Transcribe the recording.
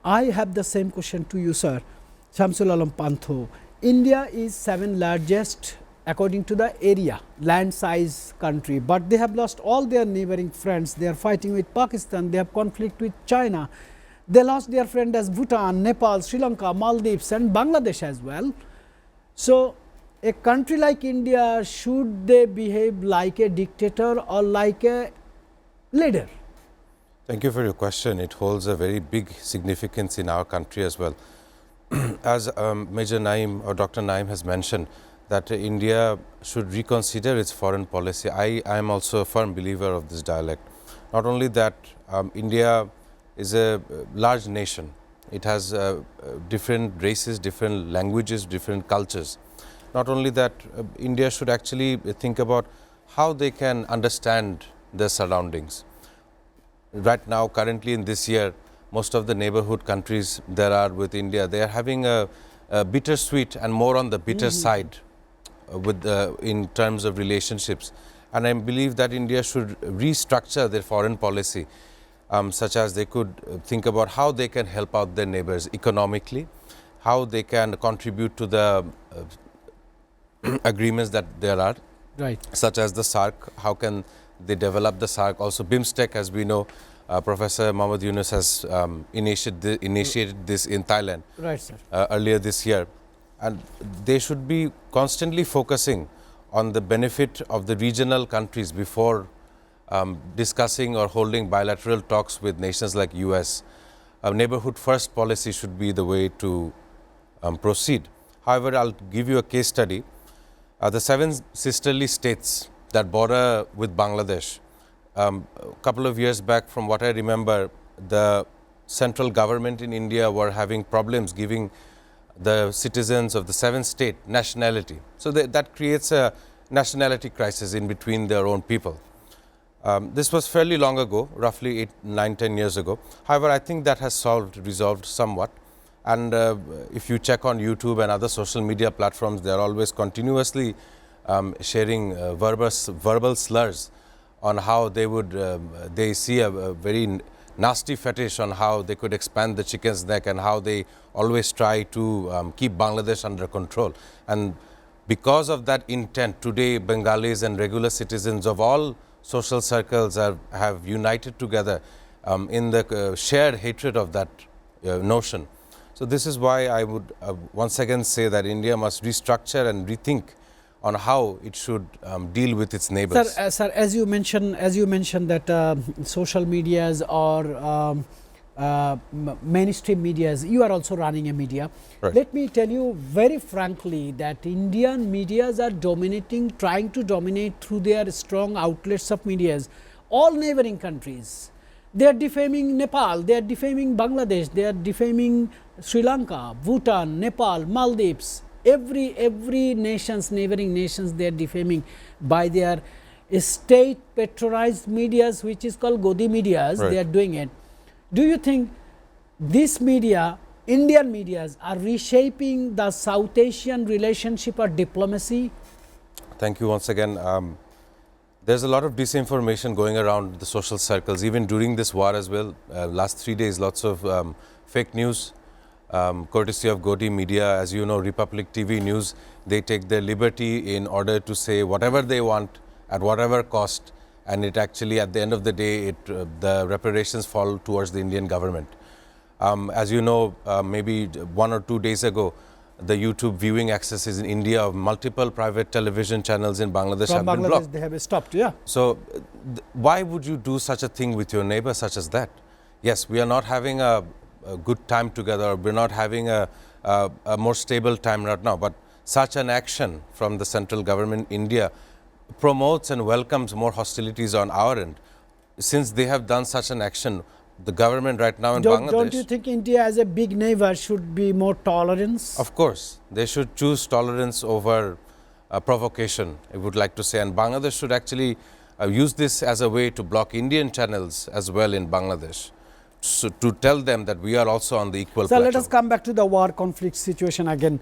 I have the same question to you, sir. Shamsul Alam Pantho. India is 7th largest according to the area, land size country, but they have lost all their neighboring friends. They are fighting with Pakistan, they have conflict with China. They lost their friend as Bhutan, Nepal, Sri Lanka, Maldives and Bangladesh as well. So, a country like India, should they behave like a dictator or like a leader? Thank you for your question. It holds a very big significance in our country as well. As Major Naim or Dr. Naim has mentioned, that India should reconsider its foreign policy. I am also a firm believer of this dialect. Not only that, India is a large nation. It has different races, different languages, different cultures. Not only that, India should actually think about how they can understand their surroundings. Right now, currently in this year, most of the neighborhood countries there are with India, they are having a bittersweet and more on the bitter side with in terms of relationships. And I believe that India should restructure their foreign policy, such as they could think about how they can help out their neighbors economically, how they can contribute to the agreements that there are, such as the SAARC, how can they develop the SAARC, also BIMSTEC, as we know. Professor Mohammad Yunus has initiated this in Thailand earlier this year, and they should be constantly focusing on the benefit of the regional countries before discussing or holding bilateral talks with nations like US. A neighborhood first policy should be the way to proceed. However, I'll give you a case study. The 7 sisterly states that border with Bangladesh, a couple of years back, from what I remember, the central government in India were having problems giving the citizens of the 7th state nationality. So that creates a nationality crisis in between their own people. This was fairly long ago, roughly 8, 9, 10 years ago. However, I think that has resolved somewhat. And if you check on YouTube and other social media platforms, they are always continuously sharing verbal slurs on how they would, they see a very nasty fetish on how they could expand the chicken's neck and how they always try to keep Bangladesh under control. And because of that intent, today Bengalis and regular citizens of all social circles have united together in the shared hatred of that notion. So this is why I would once again say that India must restructure and rethink on how it should deal with its neighbors. Sir, as you mentioned that social medias or mainstream medias, you are also running a media. Right. Let me tell you very frankly that Indian medias are dominating, trying to dominate through their strong outlets of medias, all neighboring countries. They are defaming Nepal, they are defaming Bangladesh, they are defaming Sri Lanka, Bhutan, Nepal, Maldives. Every nations, neighboring nations, they are defaming by their state patronized medias, which is called Godi medias. They are doing it. Do you think this media, Indian medias, are reshaping the South Asian relationship or diplomacy? Thank you once again. There's a lot of disinformation going around the social circles, even during this war as well. Last 3 days, lots of fake news, courtesy of Godi media. As you know, Republic TV News, they take their liberty in order to say whatever they want at whatever cost, and it actually, at the end of the day, the reparations fall towards the Indian government. As you know, maybe 1 or 2 days ago, the YouTube viewing accesses in India of multiple private television channels in Bangladesh have been blocked. They have stopped, yeah. So, why would you do such a thing with your neighbor such as that? Yes, we are not having a good time together, we're not having a more stable time right now, but such an action from the central government in India promotes and welcomes more hostilities on our end. Since they have done such an action, the government right now in Bangladesh... Don't you think India as a big neighbor should be more tolerance? Of course. They should choose tolerance over provocation, I would like to say. And Bangladesh should actually use this as a way to block Indian channels as well in Bangladesh. So to tell them that we are also on the equal platform. So let us come back to the war conflict situation again.